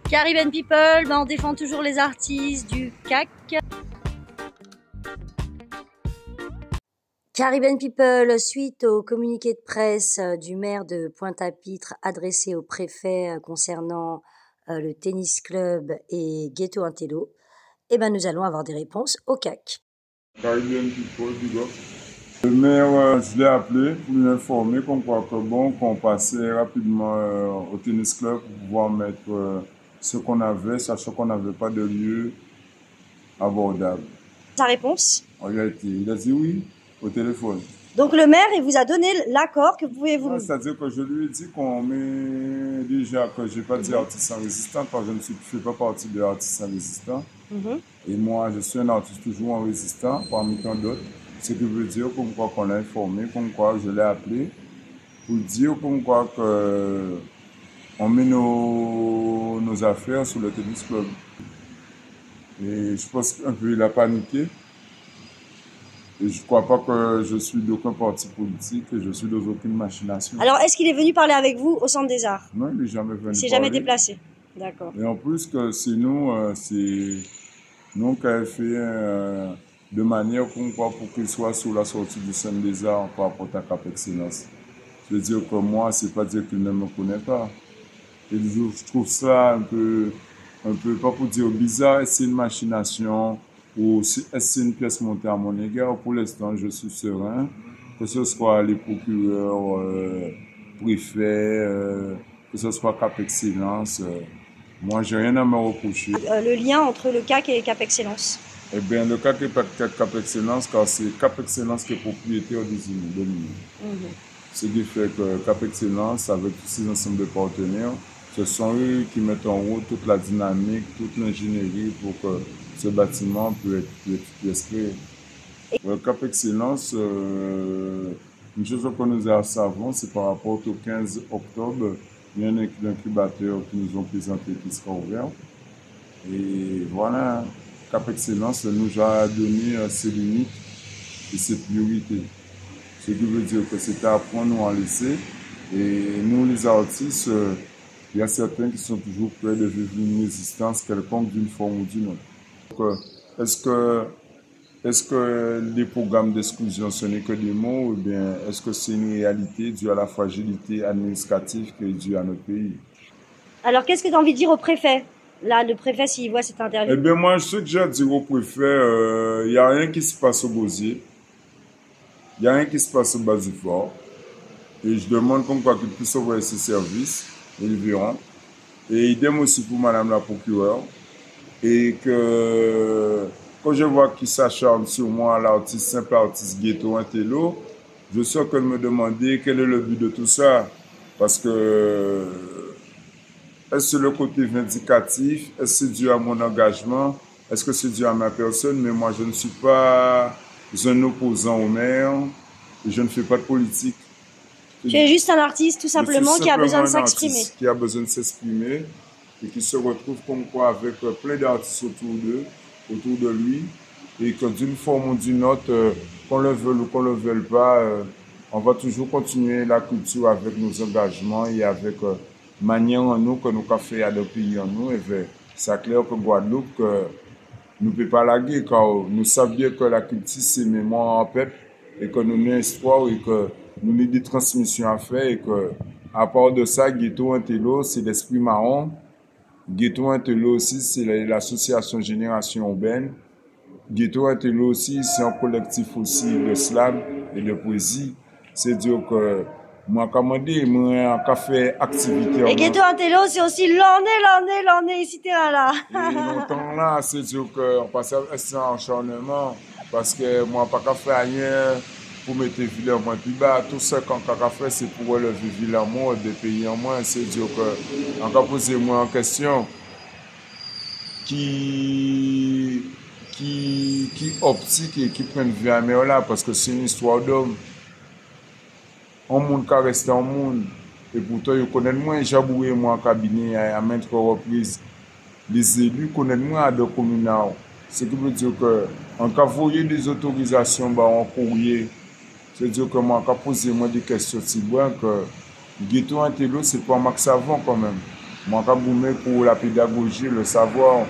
Caribbean People, on défend toujours les artistes du CAC. Caribbean People, suite au communiqué de presse du maire de Pointe-à-Pitre adressé au préfet concernant le tennis club et Ghetto Intello, nous allons avoir des réponses au CAC. Caribbean People, big up. Le maire, je l'ai appelé pour lui informer qu'on passait rapidement au tennis club pour pouvoir mettre ce qu'on avait, sachant qu'on n'avait pas de lieu abordable. Sa réponse? Il a dit oui au téléphone. Donc le maire, il vous a donné l'accord que vous pouvez vous... C'est-à-dire que je lui ai dit qu'on met déjà que je n'ai pas dit artisan résistant, car je ne fais pas partie de l'artisan résistant. Et moi, je suis un artiste toujours en résistant, parmi tant d'autres. Ce qui veut dire comme quoi qu'on l'a informé, comme quoi je l'ai appelé, pour dire comme quoi que on met nos affaires sur le tennis club. Et je pense qu'un peu il a paniqué. Et je ne crois pas que je suis d'aucun parti politique, que je suis d'aucune machination. Alors, est-ce qu'il est venu parler avec vous au Centre des Arts? Non, il n'est jamais venu. Il ne s'est jamais déplacé. D'accord. Et en plus, que c'est nous qui avons fait de manière comme quoi pour qu'il soit sur la sortie du Centre des Arts par rapport à Cap Excellence. Je veux dire que moi, c'est pas dire qu'il ne me connaît pas. Et je trouve ça un peu, pas pour dire bizarre, c'est une machination. Ou est-ce une pièce montée à mon égard? Pour l'instant, je suis serein, que ce soit les procureurs, préfets, que ce soit Cap Excellence. Moi, j'ai rien à me reprocher. Le lien entre le CAC et Cap Excellence? Eh bien, le CAC est pas Cap Excellence, car c'est Cap Excellence qui est propriétaire de nous. Ce qui fait que Cap Excellence, avec tous ces ensembles de partenaires, ce sont eux qui mettent en route toute la dynamique, toute l'ingénierie pour que ce bâtiment peut être créé. Le Cap Excellence, une chose que nous savons, c'est par rapport au 15 octobre, il y a un incubateur qui nous ont présenté qui sera ouvert. Et voilà, Cap Excellence nous a donné ses limites et ses priorités. Ce qui veut dire que c'est à apprendre ou à laisser. Et nous, les artistes, il y a certains qui sont toujours prêts de vivre une résistance quelconque d'une forme ou d'une autre. Donc, est-ce que les programmes d'exclusion, ce n'est que des mots, ou bien est-ce que c'est une réalité due à la fragilité administrative qui est due à notre pays? Alors, qu'est-ce que tu as envie de dire au préfet? Là, le préfet, s'il voit cette interview. Eh bien, moi, ce que j'ai à dire au préfet, il n'y a rien qui se passe au Gosier. Il n'y a rien qui se passe au Basifort. Et je demande comme quoi qu'ils puissent envoyer ses services. Ils verront. Et idem aussi pour madame la procureure. Et que quand je vois qu'il s'acharne sur moi, l'artiste, simple artiste Ghetto Intello, je sais qu'elle me demandait quel est le but de tout ça. Parce que est-ce que c'est le côté vindicatif? Est-ce que c'est dû à mon engagement? Est-ce que c'est dû à ma personne? Mais moi, je ne suis pas un opposant au maire. Et je ne fais pas de politique. Tu es juste un artiste, tout simplement, qui a besoin de s'exprimer. Qui a besoin de s'exprimer et qui se retrouve comme quoi avec plein d'artistes autour de lui. Et que d'une forme ou d'une autre, qu'on le veuille ou qu'on le veuille pas, on va toujours continuer la culture avec nos engagements et avec manière en nous que nous avons fait à nos pays en nous. Et c'est clair que Guadeloupe, nous ne pouvons pas laguer, car nous savons bien que la culture, c'est mémoire en peuple et que nous avons espoir et que nous avons des transmissions à faire et que, à part de ça, Ghetto Intello, c'est l'esprit marron. Ghetto Intello aussi, c'est l'association Génération Urbaine. Ghetto Intello aussi, c'est un collectif aussi de slam et de poésie. C'est dire que moi, comme on dit, moi, on fait activité. Et Ghetto Intello, c'est aussi l'année, ici, là. Et longtemps là, c'est dire qu'on passe un acharnement parce que moi, pas qu'à faire rien pour mettre Villemont moins plus bas. Tout ce qu'on a fait, c'est pour relever Villemont des pays en moins. C'est dire que, on a posé moi en question qui optique et qui prennent vie à mer là, parce que c'est une histoire d'homme. Un monde qui reste en monde. Et pourtant, ils connaissent moins. J'ai aboué moi en cabinet à maintes reprises. Les élus connaissent moins à deux communaux. Ce qui veut dire que, en cas voyer des autorisations en courrier, c'est-à-dire que moi, quand posé moi des questions si bien que Ghetto Intello, c'est pas Max Savon quand même. Moi, pour la pédagogie, le savoir,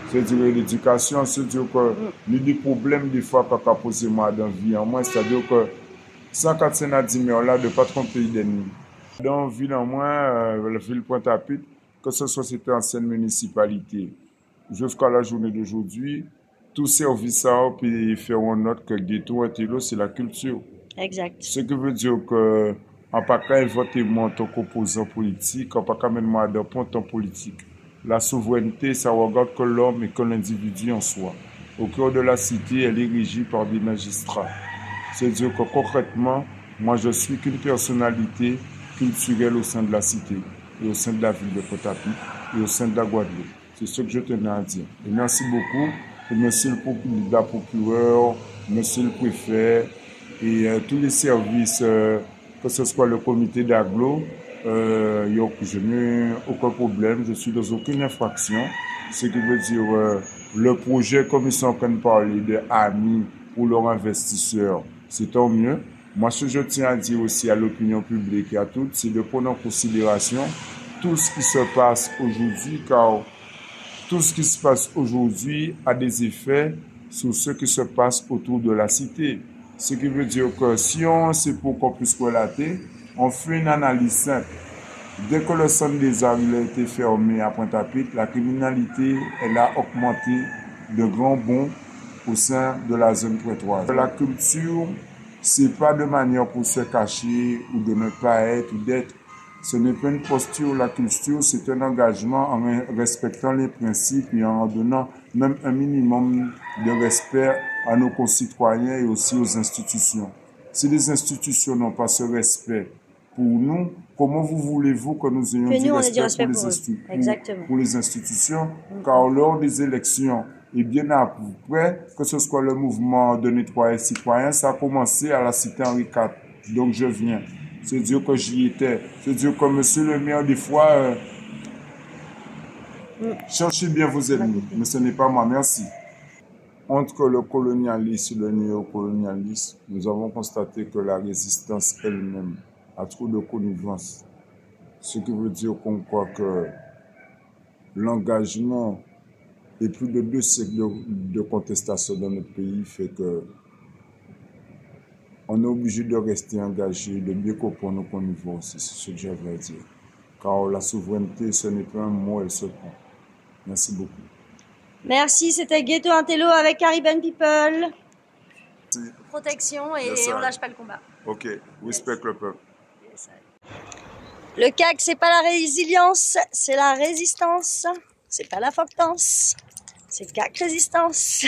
c'est-à-dire l'éducation, c'est-à-dire que les problèmes des fois qu'on a posé moi dans la vie en moi, c'est-à-dire que 190 000 là de pas tromper pays d'ennemis. Dans la ville en moins, la ville Pointe-à-Pitre, que ce soit cette ancienne municipalité, jusqu'à la journée d'aujourd'hui, tout service à puis faire en note que Ghetto Antello, c'est la culture. Exact. Ce qui veut dire que on ne peut pas inventer mon tant qu'opposant politique, on ne peut pas mettre moi dans le temps politique. La souveraineté, ça regarde que l'homme et que l'individu en soi. Au cœur de la cité, elle est régie par des magistrats. C'est-à-dire que concrètement, moi je suis qu'une personnalité culturelle au sein de la cité, et au sein de la ville de Pointe-à-Pitre, et au sein de la Guadeloupe. C'est ce que je tenais à dire. Et merci beaucoup, et monsieur le procureur, monsieur le préfet, et tous les services, que ce soit le comité d'agglo, je n'ai aucun problème, je suis dans aucune infraction. Ce qui veut dire, le projet, comme ils sont en train de parler de amis pour leurs investisseurs, c'est tant mieux. Moi, ce que je tiens à dire aussi à l'opinion publique et à toutes, c'est de prendre en considération tout ce qui se passe aujourd'hui, car tout ce qui se passe aujourd'hui a des effets sur ce qui se passe autour de la cité. Ce qui veut dire que si c'est pour qu'on puisse relater, on fait une analyse simple. Dès que le centre des arts a été fermé à Pointe-à-Pitre, la criminalité elle a augmenté de grands bonds au sein de la zone prétoise. La culture, c'est pas de manière pour se cacher ou de ne pas être ou d'être. Ce n'est pas une posture. La culture, c'est un engagement en respectant les principes et en donnant même un minimum de respect à nos concitoyens et aussi aux institutions. Si les institutions n'ont pas ce respect pour nous, comment vous voulez-vous que nous ayons du respect pour les institutions? Car lors des élections, et bien après, que ce soit le mouvement de nettoyage citoyen, ça a commencé à la cité Henri IV. Donc je viens. C'est dire que j'y étais. C'est dire que monsieur le maire, des fois, cherchez bien vos ennemis, mais ce n'est pas moi. Merci. Entre le colonialisme et le néocolonialisme, nous avons constaté que la résistance elle-même a trop de connivence. Ce qui veut dire qu'on croit que l'engagement et plus de 2 siècles de contestation dans notre pays fait que on est obligé de rester engagé, de bien comprendre nos connivences. C'est ce que j'avais à dire. Car la souveraineté, ce n'est pas un mot, elle se prend. Merci beaucoup. Merci, c'était Ghetto Antello avec Caribbean People. Merci. Protection et on lâche pas le combat. Ok, respect le peuple. Le CAC, c'est pas la résilience, c'est la résistance. C'est pas la fortance, c'est CAC résistance.